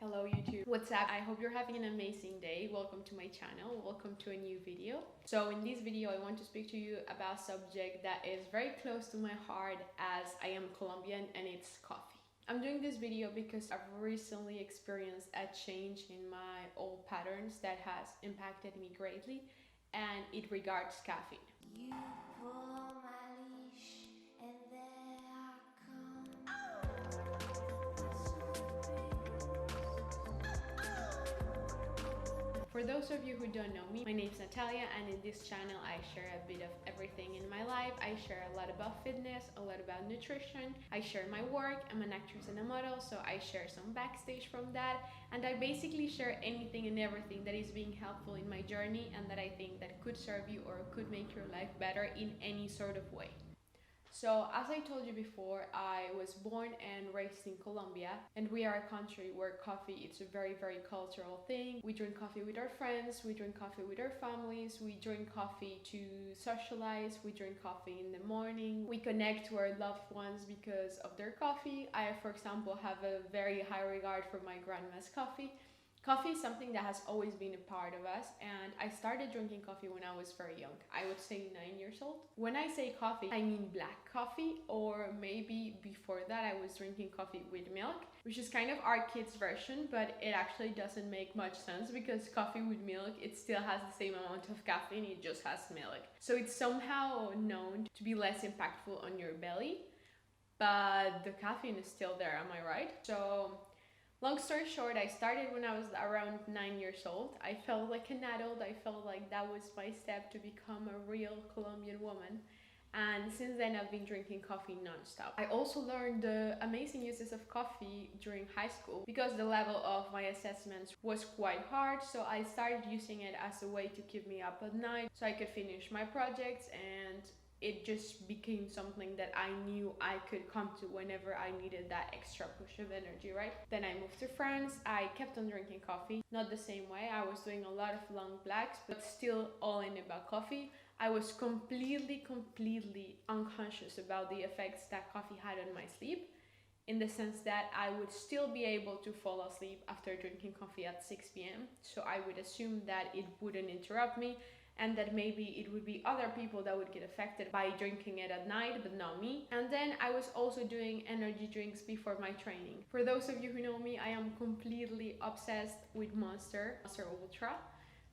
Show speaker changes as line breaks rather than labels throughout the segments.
Hello YouTube, what's up? I hope you're having an amazing day. Welcome to my channel, welcome to a new video. So in this video I want to speak to you about a subject that is very close to my heart as I am Colombian, and it's coffee. I'm doing this video because I've recently experienced a change in my old patterns that has impacted me greatly, and it regards caffeine. You pull my leash and there I come. For those of you who don't know me, my name is Natalia, and in this channel I share a bit of everything in my life. I share a lot about fitness, a lot about nutrition, I share my work. I'm an actress and a model, so I share some backstage from that, and I basically share anything and everything that is being helpful in my journey and that I think that could serve you or could make your life better in any sort of way. So as I told you before, I was born and raised in Colombia, and we are a country where coffee is a very cultural thing. We drink coffee with our friends, we drink coffee with our families, we drink coffee to socialize, we drink coffee in the morning, we connect to our loved ones because of their coffee. I, for example, have a very high regard for my grandma's coffee. Coffee is something that has always been a part of us, and I started drinking coffee when I was very young. I would say 9 years old. When I say coffee, I mean black coffee, or maybe before that I was drinking coffee with milk, which is kind of our kids' version, but it actually doesn't make much sense because coffee with milk, it still has the same amount of caffeine, it just has milk. So it's somehow known to be less impactful on your belly, but the caffeine is still there, am I right? So long story short, I started when I was around 9 years old. I felt like an adult. I felt like that was my step to become a real Colombian woman. And since then, I've been drinking coffee non-stop. I also learned the amazing uses of coffee during high school because the level of my assessments was quite hard. So I started using it as a way to keep me up at night so I could finish my projects, and it just became something that I knew I could come to whenever I needed that extra push of energy, right? Then I moved to France. I kept on drinking coffee, not the same way. I was doing a lot of long blacks, but still all in about coffee. I was completely unconscious about the effects that coffee had on my sleep, in the sense that I would still be able to fall asleep after drinking coffee at 6 p.m. So I would assume that it wouldn't interrupt me, and that maybe it would be other people that would get affected by drinking it at night, but not me. And then I was also doing energy drinks before my training. For those of you who know me, I am completely obsessed with Monster Ultra.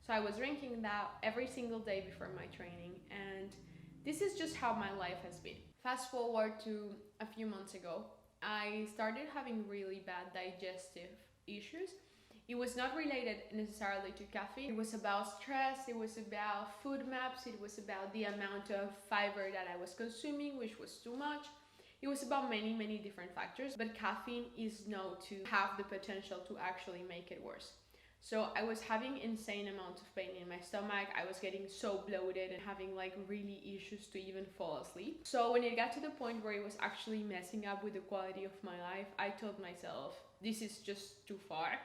So I was drinking that every single day before my training, and this is just how my life has been. Fast forward to a few months ago, I started having really bad digestive issues. It was not related necessarily to caffeine. It was about stress, it was about food maps, it was about the amount of fiber that I was consuming, which was too much. It was about many different factors, but caffeine is known to have the potential to actually make it worse. So I was having insane amounts of pain in my stomach. I was getting so bloated and having like really issues to even fall asleep. So when it got to the point where it was actually messing up with the quality of my life, I told myself, this is just too far.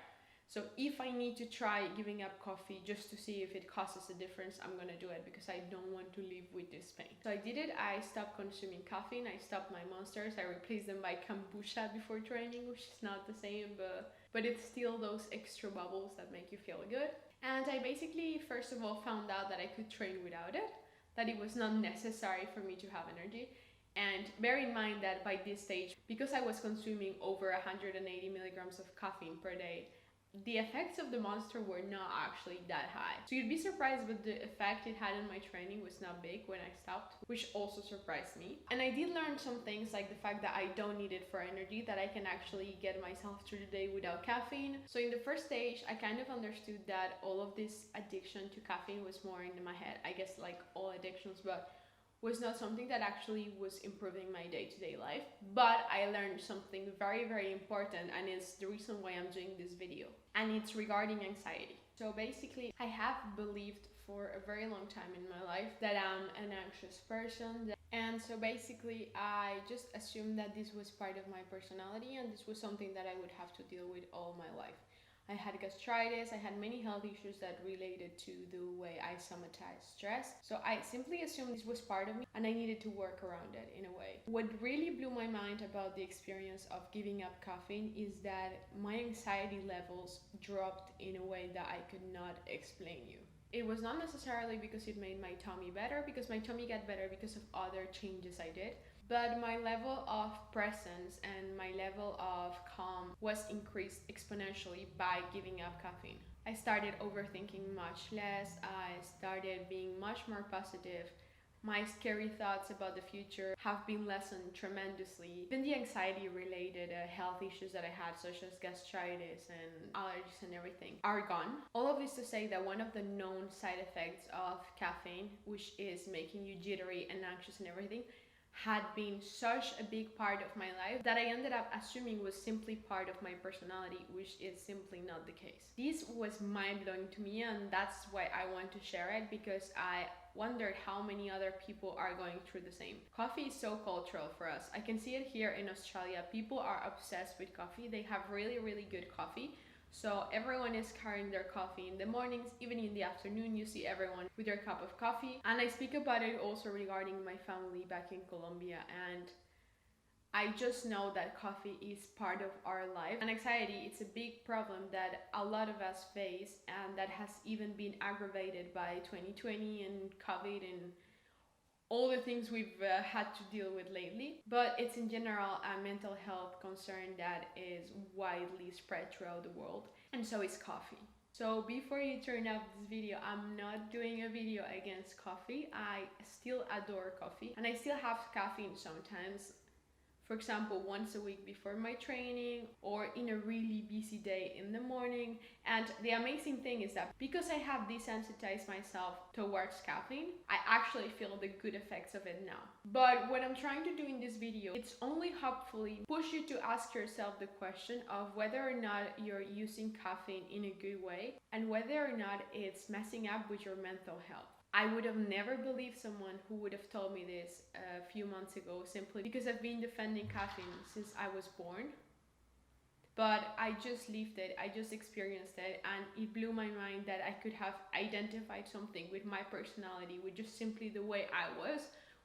So if I need to try giving up coffee just to see if it causes a difference, I'm gonna do it because I don't want to live with this pain. So I did it. I stopped consuming caffeine. I stopped my Monsters. I replaced them by kombucha before training, which is not the same, but it's still those extra bubbles that make you feel good. And I basically, first of all, found out that I could train without it, that it was not necessary for me to have energy. And bear in mind that by this stage, because I was consuming over 180 milligrams of caffeine per day, the effects of the Monster were not actually that high. So you'd be surprised, but the effect it had on my training was not big when I stopped, which also surprised me. And I did learn some things, like the fact that I don't need it for energy, that I can actually get myself through the day without caffeine. So in the first stage, I kind of understood that all of this addiction to caffeine was more in my head. I guess like all addictions, but was not something that actually was improving my day-to-day life. But I learned something very important, and it's the reason why I'm doing this video, and it's regarding anxiety. So basically, I have believed for a very long time in my life that I'm an anxious person, and so basically I just assumed that this was part of my personality, and this was something that I would have to deal with all my life. I had gastritis, I had many health issues that related to the way I somatize stress. So I simply assumed this was part of me and I needed to work around it in a way. What really blew my mind about the experience of giving up caffeine is that my anxiety levels dropped in a way that I could not explain you. It was not necessarily because it made my tummy better, because my tummy got better because of other changes I did, but my level of presence and my level of calm was increased exponentially by giving up caffeine. I started overthinking much less, I started being much more positive. My scary thoughts about the future have been lessened tremendously. Even the anxiety related health issues that I had, such as gastritis and allergies and everything, are gone. All of this to say that one of the known side effects of caffeine, which is making you jittery and anxious and everything, had been such a big part of my life that I ended up assuming was simply part of my personality, which is simply not the case. This was mind-blowing to me, and that's why I want to share it, because I wondered how many other people are going through the same. Coffee is so cultural for us. I can see it here in Australia. People are obsessed with coffee. They have really, really good coffee. So everyone is carrying their coffee in the mornings, even in the afternoon you see everyone with their cup of coffee. And I speak about it also regarding my family back in Colombia, and I just know that coffee is part of our life. And anxiety, it's a big problem that a lot of us face, and that has even been aggravated by 2020 and COVID and all the things we've had to deal with lately. But it's in general a mental health concern that is widely spread throughout the world, and so is coffee. So before you turn off this video, I'm not doing a video against coffee. I still adore coffee and I still have caffeine sometimes. For example, once a week before my training or in a really busy day in the morning. And the amazing thing is that because I have desensitized myself towards caffeine, I actually feel the good effects of it now. But what I'm trying to do in this video, it's only hopefully push you to ask yourself the question of whether or not you're using caffeine in a good way and whether or not it's messing up with your mental health. I would have never believed someone who would have told me this a few months ago, simply because I've been defending caffeine since I was born. But I just lived it, I just experienced it, and it blew my mind that I could have identified something with my personality, with just simply the way I was,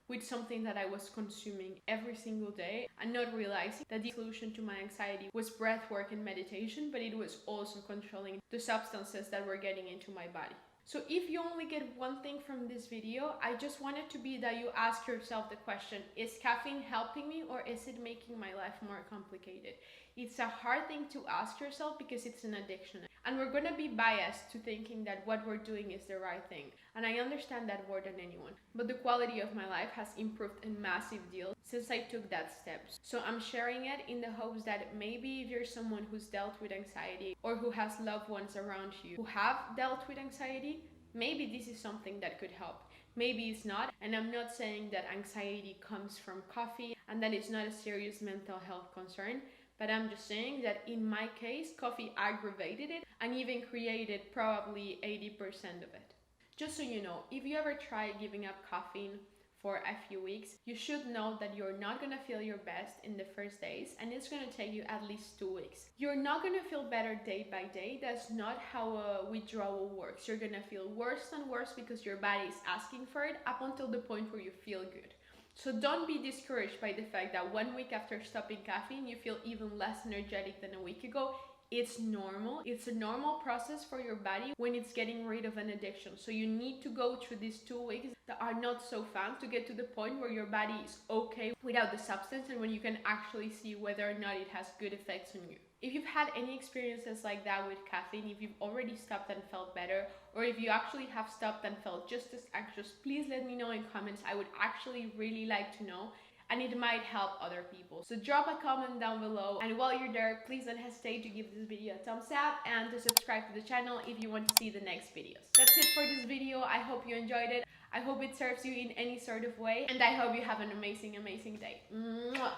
with something that I was consuming every single day, and not realizing that the solution to my anxiety was breath work and meditation, but it was also controlling the substances that were getting into my body. So if you only get one thing from this video, I just want it to be that you ask yourself the question, is caffeine helping me or is it making my life more complicated? It's a hard thing to ask yourself because it's an addiction. And we're going to be biased to thinking that what we're doing is the right thing. And I understand that more than anyone. But the quality of my life has improved a massive deal since I took that step. So I'm sharing it in the hopes that maybe if you're someone who's dealt with anxiety or who has loved ones around you who have dealt with anxiety, maybe this is something that could help. Maybe it's not, and I'm not saying that anxiety comes from coffee and that it's not a serious mental health concern. But I'm just saying that in my case, coffee aggravated it and even created probably 80% of it. Just so you know, if you ever try giving up caffeine for a few weeks, you should know that you're not going to feel your best in the first days, and it's going to take you at least 2 weeks. You're not going to feel better day by day. That's not how a withdrawal works. You're going to feel worse and worse because your body is asking for it up until the point where you feel good. So don't be discouraged by the fact that 1 week after stopping caffeine, you feel even less energetic than a week ago. It's normal. It's a normal process for your body when it's getting rid of an addiction. So you need to go through these 2 weeks that are not so fun to get to the point where your body is okay without the substance and when you can actually see whether or not it has good effects on you. If you've had any experiences like that with caffeine, if you've already stopped and felt better, or if you actually have stopped and felt just as anxious, please let me know in comments. I would actually really like to know, and it might help other people. So drop a comment down below, and while you're there, please don't hesitate to give this video a thumbs up and to subscribe to the channel if you want to see the next videos. That's it for this video. I hope you enjoyed it. I hope it serves you in any sort of way, and I hope you have an amazing, amazing day. Mwah!